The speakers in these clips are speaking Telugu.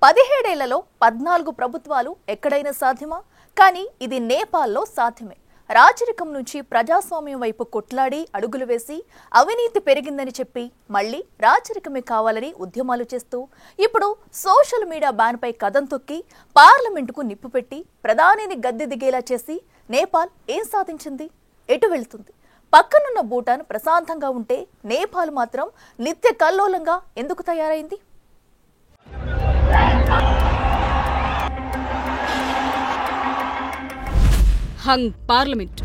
17 ఏళ్లలో 14 ప్రభుత్వాలు ఎక్కడైనా సాధ్యమా? కానీ ఇది నేపాల్లో సాధ్యమే. రాజరికం నుంచి ప్రజాస్వామ్యం వైపు కొట్లాడి అడుగులు వేసి అవినీతి పెరిగిందని చెప్పి మళ్ళీ రాజరికమే కావాలని ఉద్యమాలు చేస్తూ ఇప్పుడు సోషల్ మీడియా బ్యాన్ పై కదం తొక్కి పార్లమెంటుకు నిప్పు పెట్టి ప్రధానిని గద్దె దిగేలా చేసి నేపాల్ ఏం సాధించింది? ఎటు వెళ్తుంది? పక్కనున్న భూటాన్ ప్రశాంతంగా ఉంటే నేపాల్ మాత్రం నిత్య కల్లోలంగా ఎందుకు తయారైంది? హంగ్ పార్లమెంట్,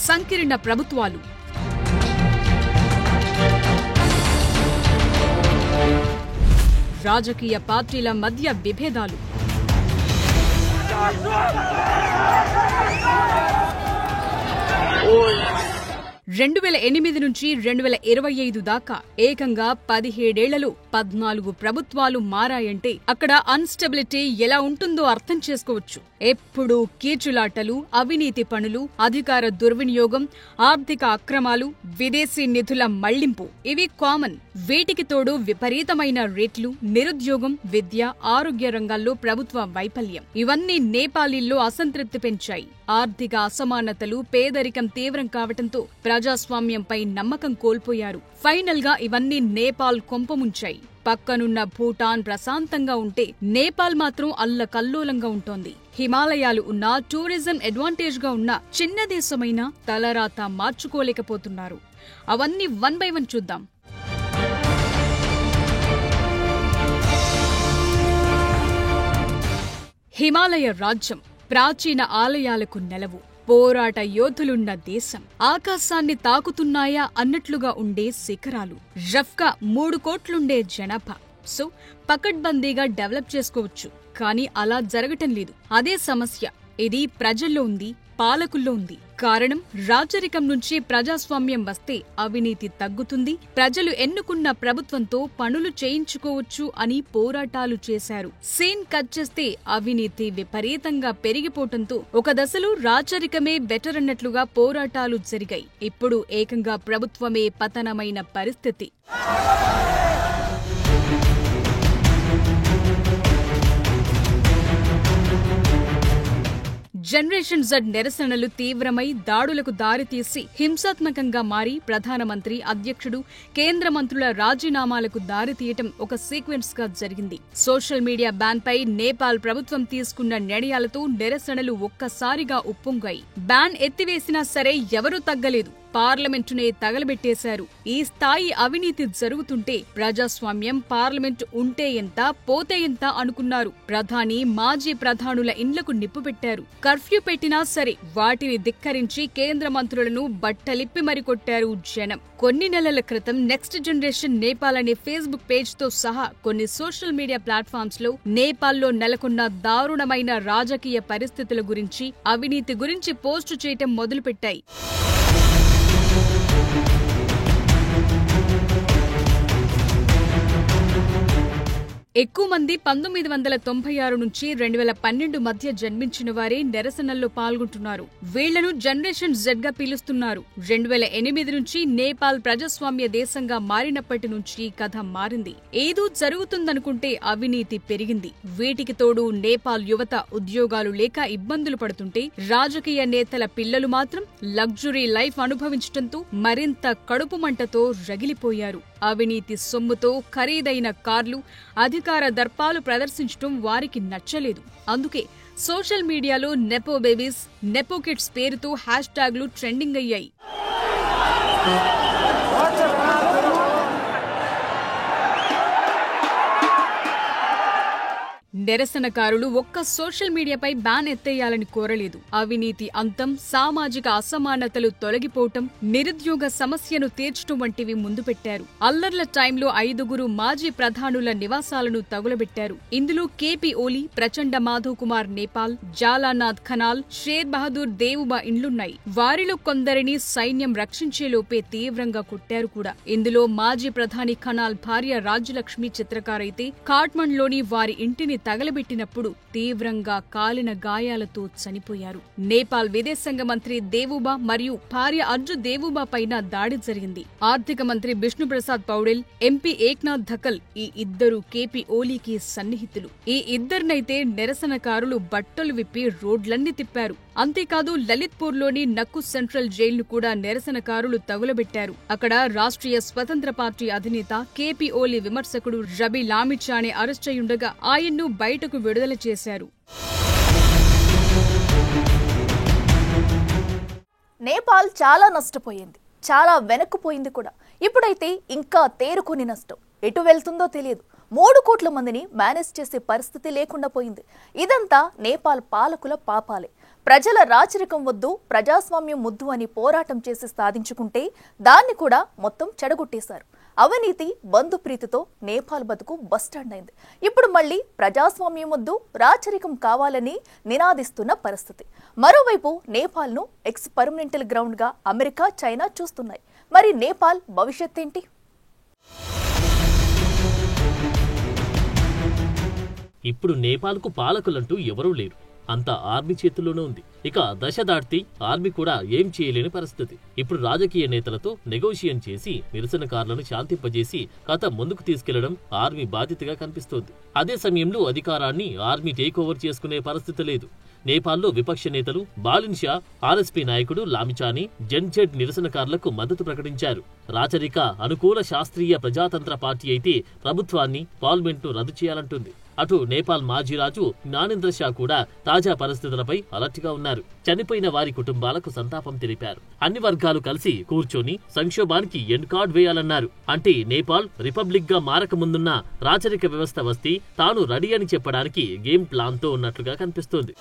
సంకీర్ణ ప్రభుత్వాలు, రాజకీయ పార్టీల మధ్య విభేదాలు, రెండు 2008 నుంచి 2025 దాకా ఏకంగా 17 ఏళ్లలో 14 ప్రభుత్వాలు మారాయంటే అక్కడ అన్స్టెబిలిటీ ఎలా ఉంటుందో అర్థం చేసుకోవచ్చు. ఎప్పుడూ కీచులాటలు, అవినీతి పనులు, అధికార దుర్వినియోగం, ఆర్థిక అక్రమాలు, విదేశీ నిధుల మళ్లింపు ఇవి కామన్. వీటికి తోడు విపరీతమైన రేట్లు, నిరుద్యోగం, విద్య, ఆరోగ్య రంగాల్లో ప్రభుత్వ వైఫల్యం ఇవన్నీ నేపాలీల్లో అసంతృప్తి పెంచాయి. ఆర్థిక అసమానతలు, పేదరికం తీవ్రం కావటంతో ప్రజాస్వామ్యంపై నమ్మకం కోల్పోయారు. ఫైనల్ గా ఇవన్నీ నేపాల్ కొంపముంచాయి. పక్కనున్న భూటాన్ ప్రశాంతంగా ఉంటే నేపాల్ మాత్రం అల్లకల్లోలంగా ఉంటోంది. హిమాలయాలు ఉన్నా, టూరిజం అడ్వాంటేజ్ గా ఉన్న చిన్న దేశమైనా తలరాత మార్చుకోలేకపోతున్నారు. అవన్నీ 1 by 1 చూద్దాం. హిమాలయ రాజ్యం ప్రాచీన ఆలయాలకు నెలవు, పోరాట యోధులున్న దేశం, ఆకాశాన్ని తాకుతున్నాయా అన్నట్లుగా ఉండే శిఖరాలు, రఫ్గా 3 కోట్లుండే జనాభా. సో పకడ్బందీగా డెవలప్ చేసుకోవచ్చు. కానీ అలా జరగటం లేదు. అదే సమస్య. ఇది ప్రజల్లో ఉంది, పాలకుల్లో ఉంది. కారణం, రాజరికం నుంచి ప్రజాస్వామ్యం వస్తే అవినీతి తగ్గుతుంది, ప్రజలు ఎన్నుకున్న ప్రభుత్వంతో పనులు చేయించుకోవచ్చు అని పోరాటాలు చేశారు. సీన్ కట్ చేస్తే అవినీతి విపరీతంగా పెరిగిపోవటంతో ఒక దశలో రాజరికమే బెటర్ అన్నట్లుగా పోరాటాలు జరిగాయి. ఇప్పుడు ఏకంగా ప్రభుత్వమే పతనమైన పరిస్థితి. జనరేషన్ జెడ్ నిరసనలు తీవ్రమై దాడులకు దారితీసి హింసాత్మకంగా మారి ప్రధానమంత్రి, అధ్యక్షుడు, కేంద్ర మంత్రుల రాజీనామాలకు దారితీయటం ఒక సీక్వెన్స్ గా జరిగింది. సోషల్ మీడియా బ్యాన్ పై నేపాల్ ప్రభుత్వం తీసుకున్న నిర్ణయాలతో నిరసనలు ఒక్కసారిగా ఉప్పొంగాయి. బ్యాన్ ఎత్తివేసినా సరే ఎవరూ తగ్గలేదు. పార్లమెంటునే తగలబెట్టేశారు. ఈ స్థాయి అవినీతి జరుగుతుంటే ప్రజాస్వామ్యం, పార్లమెంటు ఉంటే ఎంత, పోతే ఎంత అనుకున్నారు. ప్రధాని, మాజీ ప్రధానుల ఇండ్లకు నిప్పు పెట్టారు. కర్ఫ్యూ పెట్టినా సరే వాటిని ధిక్కరించి కేంద్ర మంత్రులను బట్టలిప్పి మరి కొట్టారు జనం. కొన్ని నెలల క్రితం నెక్స్ట్ జనరేషన్ నేపాల్ అనే ఫేస్బుక్ పేజ్ తో సహా కొన్ని సోషల్ మీడియా ప్లాట్ఫామ్స్ లో నేపాల్లో నెలకొన్న దారుణమైన రాజకీయ పరిస్థితుల గురించి, అవినీతి గురించి పోస్టు చేయటం మొదలుపెట్టాయి. ఎక్కువ మంది 1996 నుంచి 2012 మధ్య జన్మించిన వారే నిరసనల్లో పాల్గొంటున్నారు. వీళ్లను జనరేషన్ జెడ్ గా పిలుస్తున్నారు. 2008 నుంచి నేపాల్ ప్రజాస్వామ్య దేశంగా మారినప్పటి నుంచి కథ మారింది. ఏదో జరుగుతుందనుకుంటే అవినీతి పెరిగింది. వీటికి తోడు నేపాల్ యువత ఉద్యోగాలు లేక ఇబ్బందులు పడుతుంటే రాజకీయ నేతల పిల్లలు మాత్రం లగ్జరీ లైఫ్ అనుభవించటంతో మరింత కడుపు మంటతో రగిలిపోయారు. అవినీతి సొమ్ముతో ఖరీదైన కార్లు, అధికార దర్పాలు ప్రదర్శించడం వారికి నచ్చలేదు. అందుకే సోషల్ మీడియాలో నెపో బేబీస్, నెపో కిడ్స్ పేరుతో హ్యాష్ ట్యాగ్లు ట్రెండింగ్ అయ్యాయి. నిరసనకారులు ఒక్క సోషల్ మీడియాపై బ్యాన్ ఎత్తేయాలని కోరలేదు. అవినీతి అంతం, సామాజిక అసమానతలు తొలగిపోవటం, నిరుద్యోగ సమస్యను తీర్చడం వంటివి ముందు పెట్టారు. అల్లర్ల టైంలో 5 మాజీ ప్రధానుల నివాసాలను తగులబెట్టారు. ఇందులో కేపీ ఓలీ, ప్రచండ మాధవ్ కుమార్ నేపాల్, జాలానాథ్ ఖనాల్, షేర్ బహదూర్ దేవుబా ఇండ్లున్నాయి. వారిలో కొందరిని సైన్యం రక్షించేలోపే తీవ్రంగా కొట్టారు కూడా. ఇందులో మాజీ ప్రధాని ఖనాల్ భార్య రాజ్యలక్ష్మి చిత్రకారైతే కాట్మండ్లోని వారి ఇంటిని తగలబెట్టినప్పుడు తీవ్రంగా కాలిన గాయాలతో చనిపోయారు. నేపాల్ విదేశాంగ మంత్రి దేవూబా మరియు భార్య అర్జు దేవూబా పైన దాడి జరిగింది. ఆర్థిక మంత్రి బిష్ణు ప్రసాద్ పౌడెల్, ఎంపీ ఏక్నాథ్ ధకల్ ఈ ఇద్దరు కేపీ ఓలీకి సన్నిహితులు. ఈ ఇద్దరినైతే నిరసనకారులు బట్టలు విప్పి రోడ్లన్నీ తిప్పారు. అంతేకాదు లలిత్పూర్లోని నక్కు సెంట్రల్ జైలును కూడా నిరసనకారులు తగులబెట్టారు. అక్కడ రాష్ట్రీయ స్వతంత్ర పార్టీ అధినేత కేపీ ఓలీ విమర్శకుడు రబీ లామిచానే అరెస్ట్ అయ్యుండగా ఆయన్ను బయటకు విడుదల చేశారు. నేపాల్ చాలా నష్టపోయింది, చాలా వెనక్కిపోయింది కూడా. ఇప్పుడైతే ఇంకా తేరుకుని నష్టం. ఎటు వెళ్తుందో తెలియదు. 3 కోట్ల మందిని మేనేజ్ చేసే పరిస్థితి లేకుండా పోయింది. ఇదంతా నేపాల్ పాలకుల పాపాలే. ప్రజల రాచరికం వద్దు, ప్రజాస్వామ్యం ముద్దు అని పోరాటం చేసి సాధించుకుంటే దాన్ని కూడా మొత్తం చెడగొట్టేశారు. అవినీతి, బంధుప్రీతితో నేపాల్ బతుకు బస్టాండ్ అయింది. ఇప్పుడు మళ్లీ ప్రజాస్వామ్యం వద్దు, రాచరికం కావాలని నినాదిస్తున్న పరిస్థితి. మరోవైపు నేపాల్ను ఎక్స్పెరిమెంటల్ గ్రౌండ్గా అమెరికా, చైనా చూస్తున్నాయి. మరి నేపాల్ భవిష్యత్ ఏంటి? ఇప్పుడు నేపాల్కు పాలకులంటూ ఎవరూ లేరు. అంతా ఆర్మీ చేతుల్లోనే ఉంది. ఇక దశ దాటితే ఆర్మీ కూడా ఏం చేయలేని పరిస్థితి. ఇప్పుడు రాజకీయ నేతలతో నెగోషియేషన్ చేసి నిరసనకారులను శాంతింపజేసి కథ ముందుకు తీసుకెళ్లడం ఆర్మీ బాధ్యతగా కనిపిస్తోంది. అదే సమయంలో అధికారాన్ని ఆర్మీ టేక్ ఓవర్ చేసుకునే పరిస్థితి లేదు. నేపాల్లో విపక్ష నేతలు బాలిన్ షా, ఆర్ఎస్పీ నాయకుడు లామిచాని జెన్జెడ్ నిరసనకారులకు మద్దతు ప్రకటించారు. రాచరిక అనుకూల శాస్త్రీయ ప్రజాతంత్ర పార్టీ అయితే ప్రభుత్వాన్ని, పార్లమెంట్ను రద్దు చేయాలంటుంది. అటు నేపాల్ మాజీ రాజు జ్ఞానేంద్ర షా కూడా తాజా పరిస్థితులపై అలర్ట్గా ఉన్నారు. చనిపోయిన వారి కుటుంబాలకు సంతాపం తెలిపారు. అన్ని వర్గాలు కలిసి కూర్చొని సంక్షోభానికి ఎండ్ కార్డ్ వేయాలన్నారు. అంటే నేపాల్ రిపబ్లిక్ గా మారకముందున్న రాచరిక వ్యవస్థ వస్తే తాను రెడీ అని చెప్పడానికి గేమ్ ప్లాన్ తో ఉన్నట్లుగా కనిపిస్తోంది.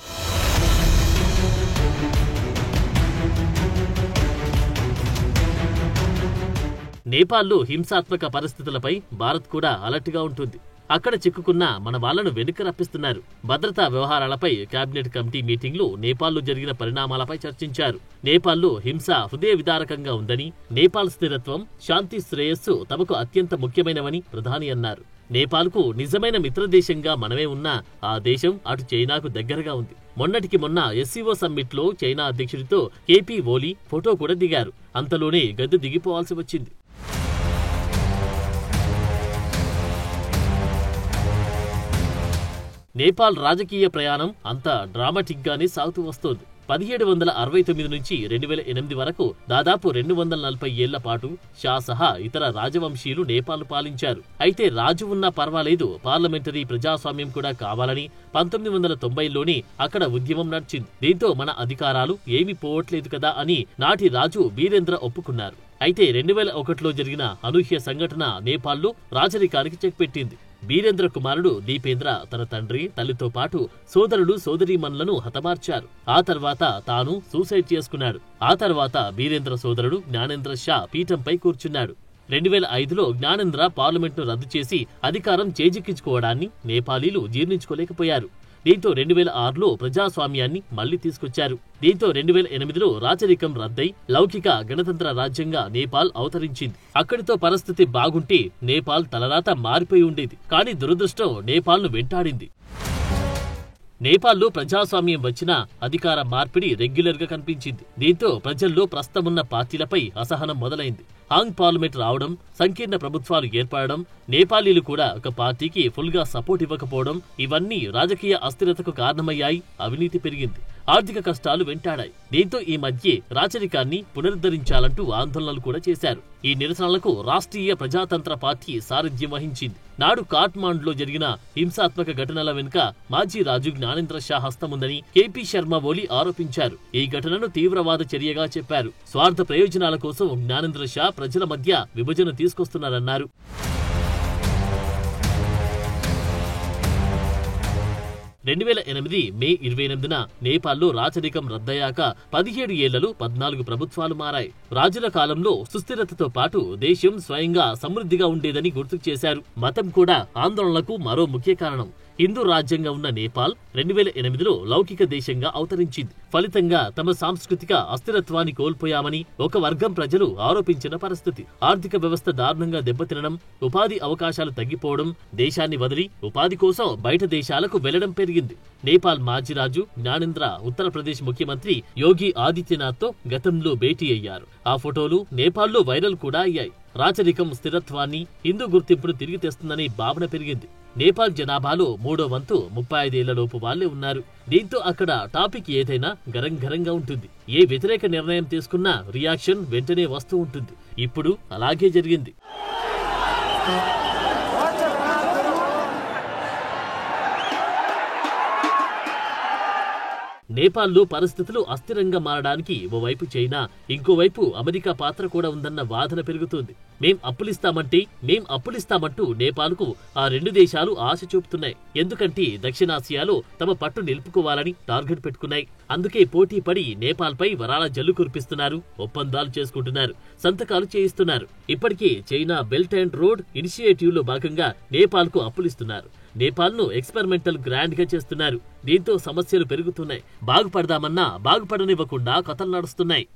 నేపాల్లో హింసాత్మక పరిస్థితులపై భారత్ కూడా అలర్ట్ గా ఉంటుంది. అక్కడ చిక్కుకున్న మన వాళ్లను వెనుక రప్పిస్తున్నారు. భద్రతా వ్యవహారాలపై కేబినెట్ కమిటీ మీటింగ్లో నేపాల్లో జరిగిన పరిణామాలపై చర్చించారు. నేపాల్లో హింస హృదయ విదారకంగా ఉందని, నేపాల్ స్థిరత్వం, శాంతి, శ్రేయస్సు తమకు అత్యంత ముఖ్యమైనవని ప్రధాని అన్నారు. నేపాల్కు నిజమైన మిత్రదేశంగా మనమే ఉన్నా ఆ దేశం అటు చైనాకు దగ్గరగా ఉంది. మొన్నటికి మొన్న ఎస్సీఓ సమ్మిట్ లో చైనా అధ్యక్షుడితో కేపీ ఓలీ ఫోటో కూడా దిగారు. అంతలోనే గద్దె దిగిపోవాల్సి వచ్చింది. నేపాల్ రాజకీయ ప్రయాణం అంతా డ్రామాటిక్ గానే సాగుతూ వస్తోంది. 1769 నుంచి 2008 వరకు దాదాపు 240 ఏళ్ల పాటు షా సహా ఇతర రాజవంశీయులు నేపాల్ పాలించారు. అయితే రాజు ఉన్నా పర్వాలేదు, పార్లమెంటరీ ప్రజాస్వామ్యం కూడా కావాలని 1990లోనే అక్కడ ఉద్యమం నడిచింది. దీంతో మన అధికారాలు ఏమీ పోవట్లేదు కదా అని నాటి రాజు బీరేంద్ర ఒప్పుకున్నారు. అయితే 2001లో జరిగిన అనూహ్య సంఘటన నేపాల్లో రాజరికానికి చెక్ పెట్టింది. బీరేంద్ర కుమారుడు దీపేంద్ర తన తండ్రి, తల్లితో పాటు సోదరుడు, సోదరీమణులను హతమార్చారు. ఆ తర్వాత తాను సూసైడ్ చేసుకున్నాడు. ఆ తర్వాత బీరేంద్ర సోదరుడు జ్ఞానేంద్ర షా పీఠంపై కూర్చున్నాడు. 2005లో జ్ఞానేంద్ర పార్లమెంట్ను రద్దు చేసి అధికారం చేజిక్కించుకోవడాన్ని నేపాలీలు జీర్ణించుకోలేకపోయారు. దీంతో 2006లో ప్రజాస్వామ్యాన్ని మళ్లీ తీసుకొచ్చారు. దీంతో 2008లో రాచరికం రద్దై లౌకిక గణతంత్ర రాజ్యంగా నేపాల్ అవతరించింది. అక్కడితో పరిస్థితి బాగుంటే నేపాల్ తలరాత మారిపోయి ఉండేది. కానీ దురదృష్టం నేపాల్ను వెంటాడింది. నేపాల్లో ప్రజాస్వామ్యం వచ్చినా అధికార మార్పిడి రెగ్యులర్ గా కనిపించింది. దీంతో ప్రజల్లో ప్రస్తుతమున్న పార్టీలపై అసహనం మొదలైంది. హాంగ్ పార్లమెంట్ రావడం, సంకీర్ణ ప్రభుత్వాలు ఏర్పడడం, నేపాలీలు కూడా ఒక పార్టీకి ఫుల్ గా సపోర్ట్ ఇవ్వకపోవడం, ఇవన్నీ రాజకీయ అస్థిరతకు కారణమయ్యాయి. అవినీతి పెరిగింది, ఆర్థిక కష్టాలు వెంటాడాయి. దీంతో ఈ మధ్య రాచరికాన్ని పునరుద్ధరించాలంటూ ఆందోళనలు కూడా చేశారు. ఈ నిరసనలకు రాష్ట్రీయ ప్రజాతంత్ర పార్టీ సారథ్యం వహించింది. నాడు కాఠ్మాండులో జరిగిన హింసాత్మక ఘటనల వెనుక మాజీ రాజు జ్ఞానేంద్ర షా హస్తముందని కేపీ శర్మ ఓలీ ఆరోపించారు. ఈ ఘటనను తీవ్రవాద చర్యగా చెప్పారు. స్వార్థ ప్రయోజనాల కోసం జ్ఞానేంద్ర షా ప్రజల మధ్య విభజన తీసుకొస్తున్నారన్నారు. 2008 మే 28న నేపాల్లో రాచరికం రద్దయ్యాక 17 ఏళ్లలో 14 ప్రభుత్వాలు మారాయి. రాజుల కాలంలో సుస్థిరతతో పాటు దేశం స్వయంగా సమృద్ధిగా ఉండేదని గుర్తుకు చేశారు. మతం కూడా ఆందోళనలకు మరో ముఖ్య కారణం. హిందూ రాజ్యంగా ఉన్న నేపాల్ 2008లో లౌకిక దేశంగా అవతరించింది. ఫలితంగా తమ సాంస్కృతిక అస్థిరత్వాన్ని కోల్పోయామని ఒక వర్గం ప్రజలు ఆరోపించిన పరిస్థితి. ఆర్థిక వ్యవస్థ దారుణంగా దెబ్బతినడం, ఉపాధి అవకాశాలు తగ్గిపోవడం, దేశాన్ని వదిలి ఉపాధి కోసం బయట దేశాలకు వెళ్లడం పెరిగింది. నేపాల్ మాజీ రాజు జ్ఞానేంద్ర ఉత్తరప్రదేశ్ ముఖ్యమంత్రి యోగి ఆదిత్యనాథ్తో గతంలో భేటీ అయ్యారు. ఆ ఫోటోలు నేపాల్లో వైరల్ కూడా అయ్యాయి. రాచరికం స్థిరత్వాన్ని, హిందూ గుర్తింపును తిరిగి తెస్తుందనే భావన పెరిగింది. నేపాల్ జనాభాలో 3వ వంతు 35 ఏళ్లలోపు వాళ్లే ఉన్నారు. దీంతో అక్కడ టాపిక్ ఏదైనా గరంగరంగా ఉంటుంది. ఏ వ్యతిరేక నిర్ణయం తీసుకున్నా రియాక్షన్ వెంటనే వస్తూ ఉంటుంది. ఇప్పుడు అలాగే జరిగింది. నేపాల్లో పరిస్థితులు అస్థిరంగా మారడానికి ఓవైపు చైనా, ఇంకోవైపు అమెరికా పాత్ర కూడా ఉందన్న వాదన పెరుగుతోంది. మేం అప్పులిస్తామంటూ నేపాల్కు ఆ 2 దేశాలు ఆశ చూపుతున్నాయి. ఎందుకంటే దక్షిణాసియాలో తమ పట్టు నిలుపుకోవాలని టార్గెట్ పెట్టుకున్నాయి. అందుకే పోటీ పడి నేపాల్పై వరాల జల్లు కురిపిస్తున్నారు, ఒప్పందాలు చేసుకుంటున్నారు, సంతకాలు చేయిస్తున్నారు. ఇప్పటికే China belt and road initiative లో భాగంగా నేపాల్కు అప్పులిస్తున్నారు. నేపాల్ను ఎక్స్పెరిమెంటల్ గ్రాండ్ గా చేస్తున్నారు. దీంతో సమస్యలు పెరుగుతున్నాయి. బాగుపడదామన్నా బాగుపడనివ్వకుండా కథలు నడుస్తున్నాయి.